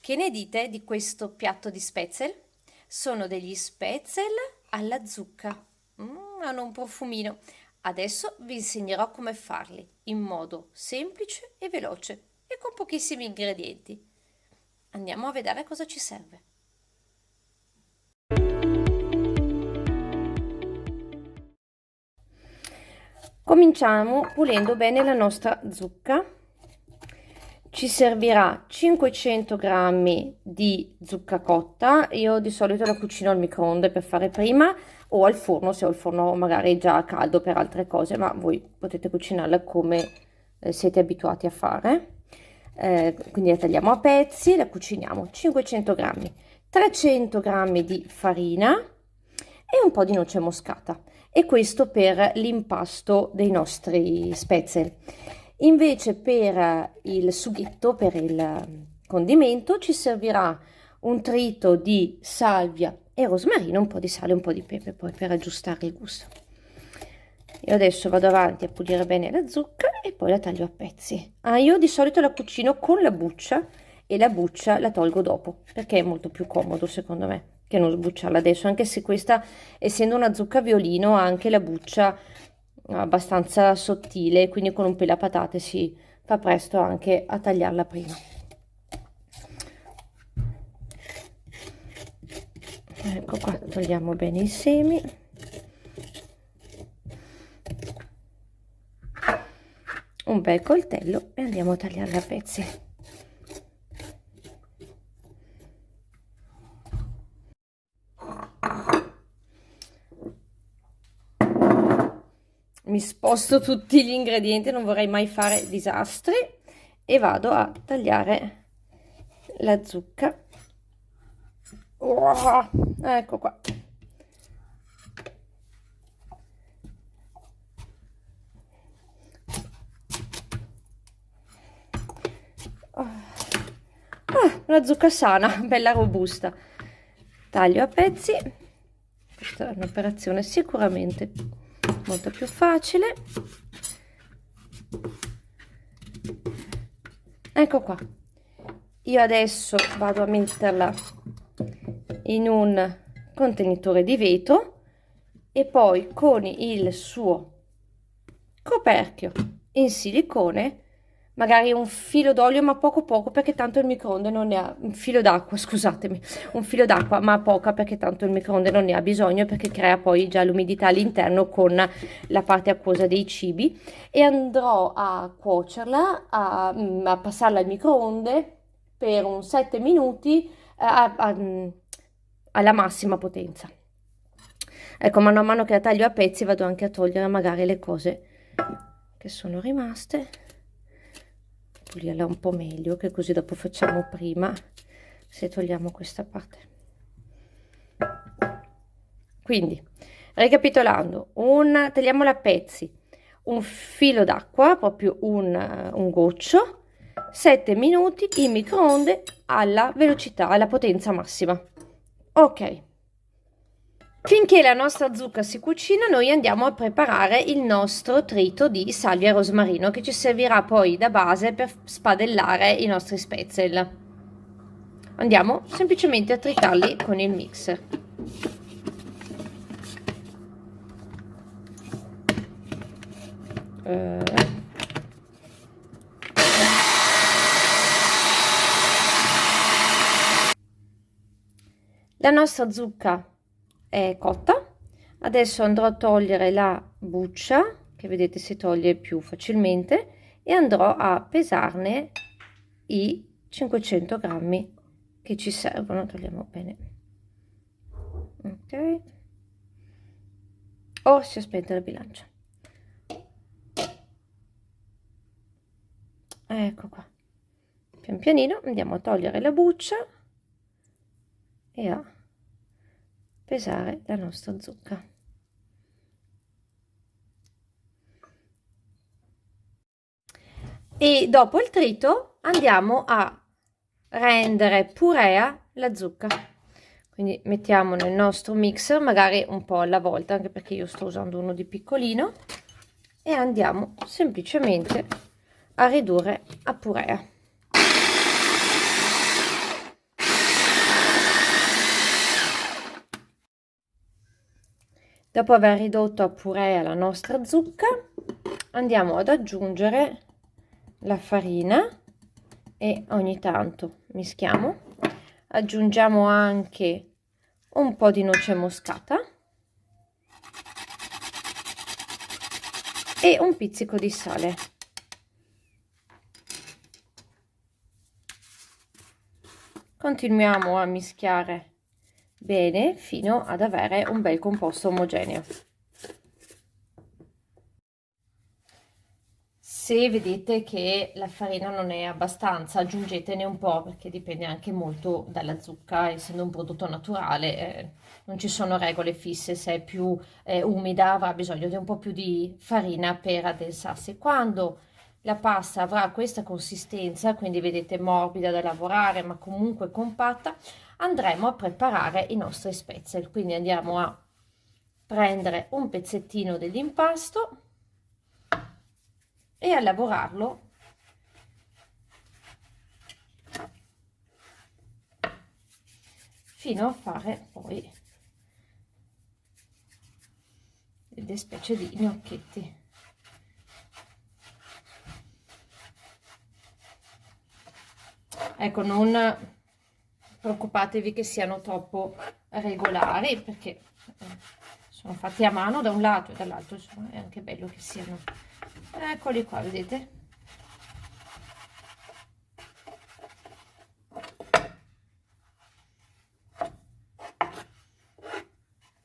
Che ne dite di questo piatto di spezel? Sono degli spezel alla zucca. Hanno un profumino. Adesso vi insegnerò come farli in modo semplice e veloce e con pochissimi ingredienti. Andiamo a vedere cosa ci serve. Cominciamo pulendo bene la nostra zucca. Ci servirà 500 grammi di zucca cotta. Io di solito la cucino al microonde per fare prima o al forno se ho il forno magari già caldo per altre cose, ma voi potete cucinarla come siete abituati a fare. Quindi la tagliamo a pezzi, la cuciniamo 500 grammi, 300 grammi di farina e un po' di noce moscata. E questo per l'impasto dei nostri spezie. Invece per il sughetto, per il condimento, ci servirà un trito di salvia e rosmarino, un po' di sale e un po' di pepe poi per aggiustare il gusto. Io adesso vado avanti a pulire bene la zucca e poi la taglio a pezzi. Io di solito la cucino con la buccia e la buccia la tolgo dopo perché è molto più comodo secondo me che non sbucciarla adesso, anche se questa, essendo una zucca violino, ha anche la buccia abbastanza sottile, quindi con un pelapatate si fa presto anche a tagliarla prima. Ecco qua, togliamo bene i semi. Un bel coltello e andiamo a tagliarla a pezzi. Mi sposto tutti gli ingredienti, non vorrei mai fare disastri e vado a tagliare la zucca. Ecco qua. Una zucca sana, bella robusta. Taglio a pezzi. Questa è un'operazione sicuramente molto più facile. Ecco qua. Io adesso vado a metterla in un contenitore di vetro e poi con il suo coperchio in silicone, magari un filo d'olio ma poco perché tanto il microonde non ne ha, un filo d'acqua, scusatemi, un filo d'acqua ma poca perché tanto il microonde non ne ha bisogno perché crea poi già l'umidità all'interno con la parte acquosa dei cibi, e andrò a cuocerla, a passarla al microonde per un 7 minuti alla massima potenza. Ecco, mano a mano che la taglio a pezzi vado anche a togliere magari le cose che sono rimaste, pulirla un po' meglio, che così dopo facciamo prima se togliamo questa parte. Quindi ricapitolando, tagliamola a pezzi, un filo d'acqua, proprio un goccio, 7 minuti in microonde alla velocità, alla potenza massima. Ok. Finché la nostra zucca si cucina, noi andiamo a preparare il nostro trito di salvia e rosmarino che ci servirà poi da base per spadellare i nostri spezel. Andiamo semplicemente a tritarli con il mixer. La nostra zucca è cotta. Adesso andrò a togliere la buccia, che vedete si toglie più facilmente, e andrò a pesarne i 500 grammi che ci servono. Togliamo bene. Ok. Oh, si è spenta la bilancia. Ecco qua. Pian pianino andiamo a togliere la buccia e a pesare la nostra zucca. E dopo il trito andiamo a rendere purea la zucca. Quindi mettiamo nel nostro mixer, magari un po' alla volta, anche perché io sto usando uno di piccolino, e andiamo semplicemente a ridurre a purea. Dopo aver ridotto a purea la nostra zucca, andiamo ad aggiungere la farina e ogni tanto mischiamo. Aggiungiamo anche un po' di noce moscata e un pizzico di sale. Continuiamo a mischiare bene fino ad avere un bel composto omogeneo. Se vedete che la farina non è abbastanza, aggiungetene un po', perché dipende anche molto dalla zucca, essendo un prodotto naturale, non ci sono regole fisse. Se è più umida avrà bisogno di un po' più di farina per addensarsi. Quando la pasta avrà questa consistenza, quindi vedete morbida da lavorare ma comunque compatta, andremo a preparare i nostri spezzel. Quindi andiamo a prendere un pezzettino dell'impasto e a lavorarlo fino a fare poi delle specie di gnocchetti. Ecco, non preoccupatevi che siano troppo regolari, perché sono fatti a mano da un lato e dall'altro, insomma, è anche bello che siano. Eccoli qua, vedete?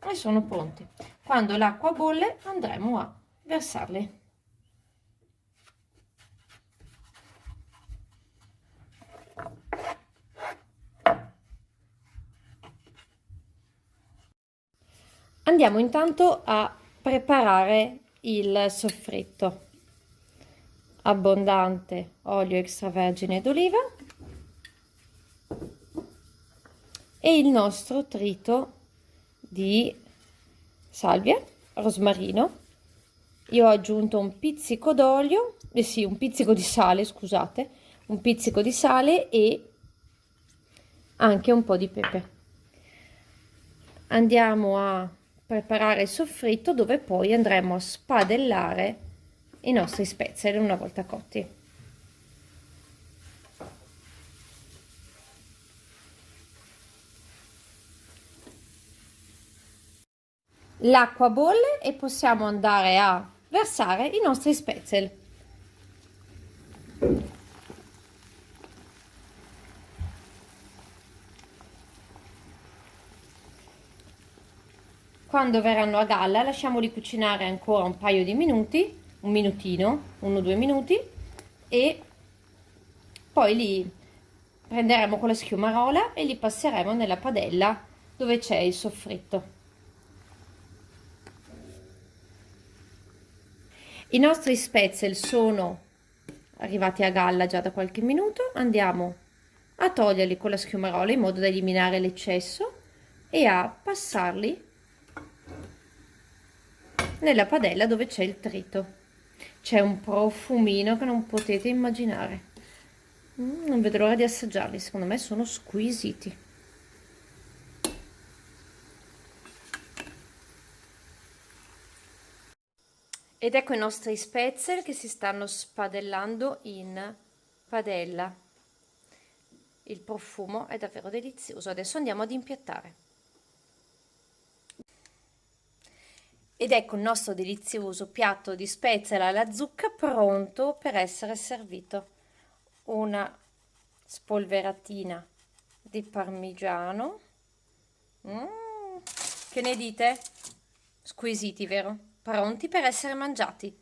E sono pronti. Quando l'acqua bolle andremo a versarli. Andiamo intanto a preparare il soffritto. Abbondante olio extravergine d'oliva e il nostro trito di salvia, rosmarino. Io ho aggiunto un pizzico d'olio, sì, un pizzico di sale, scusate, un pizzico di sale e anche un po' di pepe. Andiamo a preparare il soffritto, dove poi andremo a spadellare i nostri speziali una volta cotti. L'acqua bolle e possiamo andare a versare i nostri speziali. Quando verranno a galla lasciamoli cucinare ancora un paio di minuti, un minutino, 1-2 minuti, e poi li prenderemo con la schiumarola e li passeremo nella padella dove c'è il soffritto. I nostri spezial sono arrivati a galla già da qualche minuto, andiamo a toglierli con la schiumarola in modo da eliminare l'eccesso e a passarli nella padella dove c'è il trito. C'è un profumino che non potete immaginare. Non vedo l'ora di assaggiarli, secondo me sono squisiti. Ed ecco i nostri spezial che si stanno spadellando in padella. Il profumo è davvero delizioso. Adesso andiamo ad impiattare. Ed ecco il nostro delizioso piatto di spezial alla zucca pronto per essere servito. Una spolveratina di parmigiano. Che ne dite? Squisiti, vero? Pronti per essere mangiati.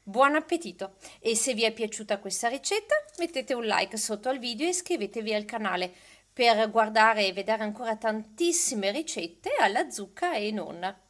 Buon appetito! E se vi è piaciuta questa ricetta, mettete un like sotto al video e iscrivetevi al canale per guardare e vedere ancora tantissime ricette alla zucca e non.